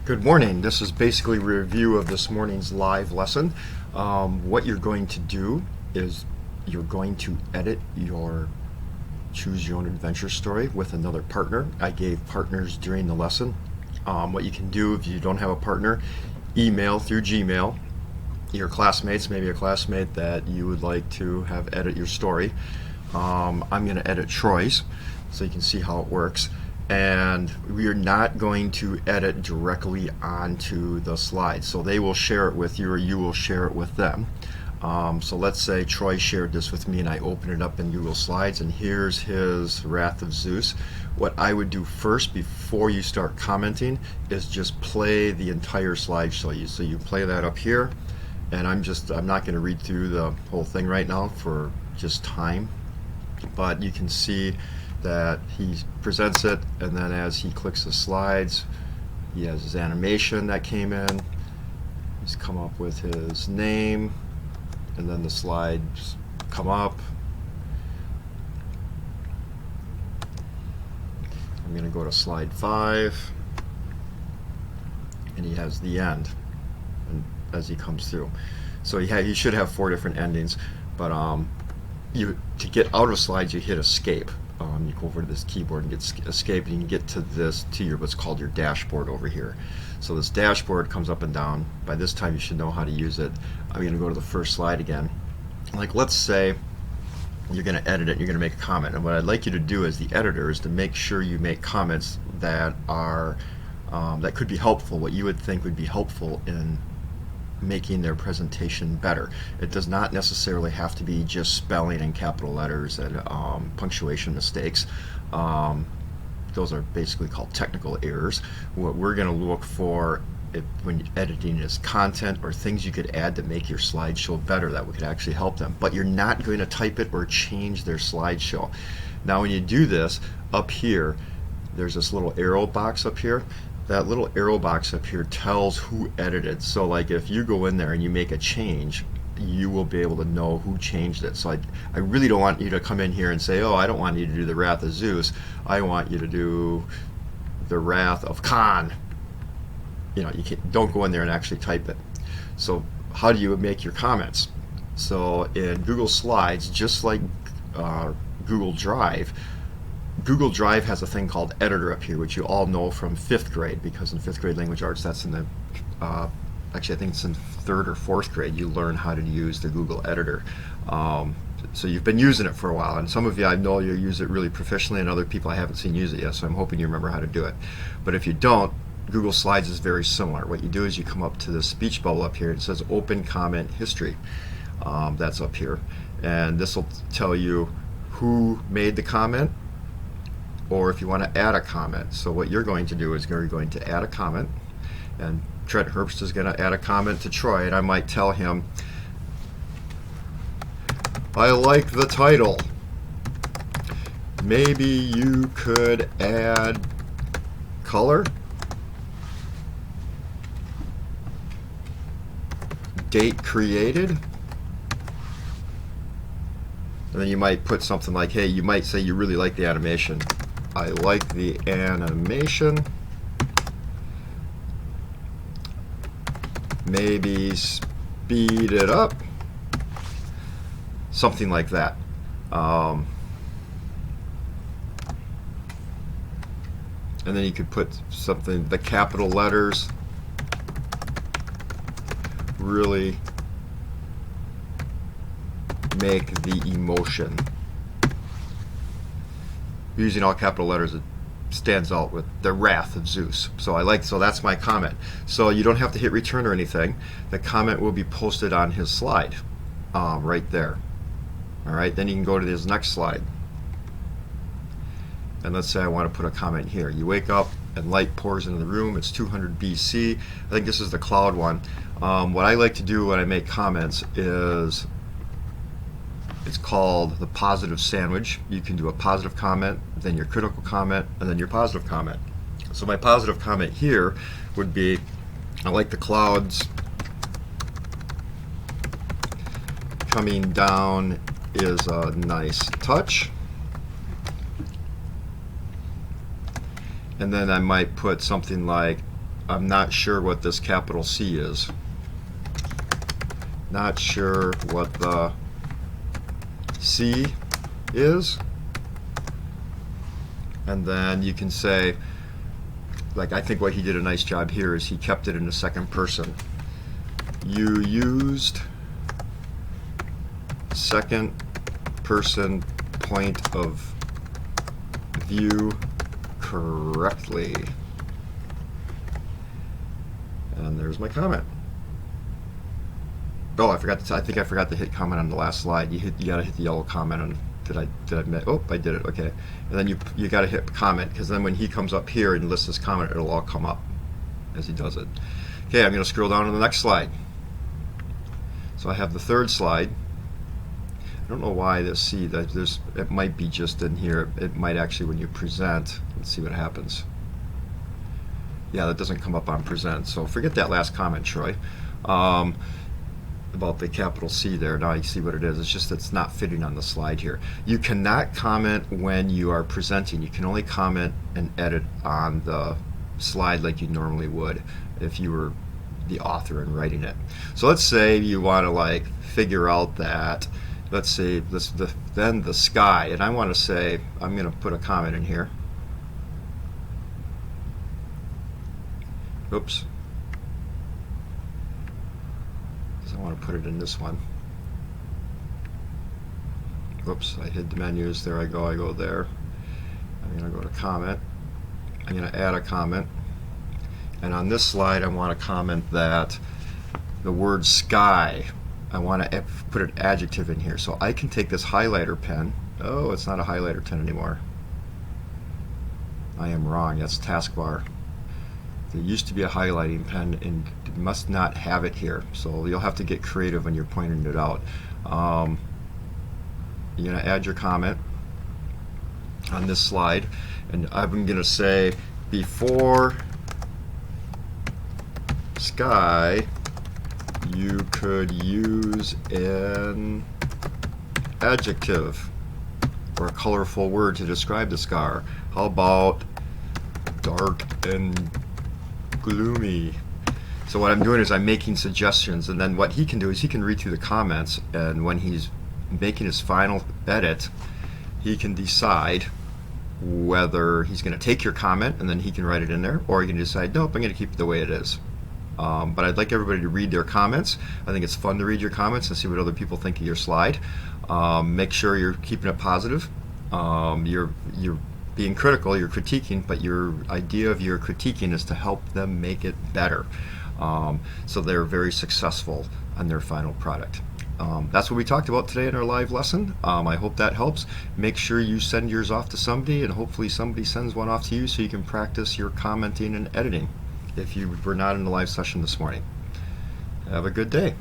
Good morning. This is basically a review of this morning's live lesson. What you're going to do is you're going to edit your Choose Your Own Adventure story with another partner. I gave partners during the lesson. What you can do if you don't have a partner, email through Gmail your classmates, maybe a classmate that you would like to have edit your story. I'm going to edit Troy's so you can see how it works. And we are not going to edit directly onto the slide. So they will share it with you or you will share it with them. So let's say Troy shared this with me and I open it up in Google Slides and here's his Wrath of Zeus. What I would do first before you start commenting is just play the entire slideshow. So you play that up here, and I'm not going to read through the whole thing right now for just time, but you can see that he presents it, and then as he clicks the slides, he has his animation that came in. He's come up with his name, and then the slides come up. I'm going to go to slide 5, and he has the end as he comes through. So he should have 4 different endings, but to get out of slides, you hit escape. You go over to this keyboard and get escape, and you can get to your what's called your dashboard over here. So this dashboard comes up and down. By this time, you should know how to use it. I'm going to go to the first slide again. Like, let's say you're going to edit it, and you're going to make a comment. And what I'd like you to do as the editor is to make sure you make comments that are that could be helpful, what you would think would be helpful in making their presentation better. It does not necessarily have to be just spelling and capital letters and punctuation mistakes. Those are basically called technical errors. What we're going to look for when editing is content or things you could add to make your slideshow better that could actually help them. But you're not going to type it or change their slideshow. Now when you do this, up here, there's this little arrow box up here. That little arrow box up here tells who edited. So like if you go in there and you make a change, you will be able to know who changed it. So I really don't want you to come in here and say, oh, I don't want you to do the Wrath of Zeus. I want you to do the Wrath of Khan. You don't go in there and actually type it. So how do you make your comments? So in Google Slides, just like Google Drive has a thing called Editor up here, which you all know from 5th grade, because in 5th grade language arts, that's in the actually I think it's in 3rd or 4th grade you learn how to use the Google Editor. So you've been using it for a while, and some of you I know you use it really proficiently, and other people I haven't seen use it yet, so I'm hoping you remember how to do it. But if you don't, Google Slides is very similar. What you do is you come up to the speech bubble up here. It says Open Comment History. That's up here, and this will tell you who made the comment, or if you want to add a comment. So what you're going to do is you're going to add a comment, and Trent Herbst is going to add a comment to Troy, and I might tell him, I like the title. Maybe you could add color, date created, and then you might put something like, hey, you might say you really like the animation. I like the animation. Maybe speed it up. Something like that. And then you could put something, the capital letters, really make the emotion. Using all capital letters, it stands out with the Wrath of Zeus. So that's my comment. So you don't have to hit return or anything. The comment will be posted on his slide right there. All right, then you can go to this next slide. And let's say I want to put a comment here. You wake up and light pours into the room. It's 200 BC. I think this is the cloud one. What I like to do when I make comments is, it's called the positive sandwich. You can do a positive comment, then your critical comment, and then your positive comment. So my positive comment here would be, I like the clouds coming down is a nice touch. And then I might put something like, I'm not sure what this capital C is. Not sure what the C is. And then you can say, like, I think what he did a nice job here is he kept it in the second person. You used second person point of view correctly. And there's my comment. Oh, I think I forgot to hit comment on the last slide. You got to hit the yellow comment on. Did I oh, I did it. Okay. And then you got to hit comment, because then when he comes up here and lists his comment, it'll all come up as he does it. Okay, I'm going to scroll down to the next slide. So I have the third slide. I don't know why this C, it might be just in here. It might actually, when you present, let's see what happens. Yeah, that doesn't come up on present. So forget that last comment, Troy. About the capital C there. Now you see what it is. It's just it's not fitting on the slide here. You cannot comment when you are presenting. You can only comment and edit on the slide like you normally would if you were the author and writing it. So let's say you want to like figure out that, let's say then the sky, and I want to say, I'm going to put a comment in here. Oops. I want to put it in this one. Whoops, I hid the menus. There I go there. I'm going to go to comment. I'm going to add a comment. And on this slide, I want to comment that the word sky, I want to put an adjective in here. So I can take this highlighter pen. Oh, it's not a highlighter pen anymore. I am wrong. That's taskbar. There used to be a highlighting pen, and you must not have it here. So you'll have to get creative when you're pointing it out. You're going to add your comment on this slide, and I'm going to say, before sky, you could use an adjective or a colorful word to describe the sky. How about dark and gloomy? So what I'm doing is I'm making suggestions, and then what he can do is he can read through the comments, and when he's making his final edit, he can decide whether he's going to take your comment and then he can write it in there, or he can decide, nope, I'm going to keep it the way it is. But I'd like everybody to read their comments. I think it's fun to read your comments and see what other people think of your slide. Make sure you're keeping it positive. You're being critical, you're critiquing, but your idea of your critiquing is to help them make it better. So they're very successful on their final product. That's what we talked about today in our live lesson. I hope that helps. Make sure you send yours off to somebody, and hopefully somebody sends one off to you so you can practice your commenting and editing if you were not in the live session this morning. Have a good day.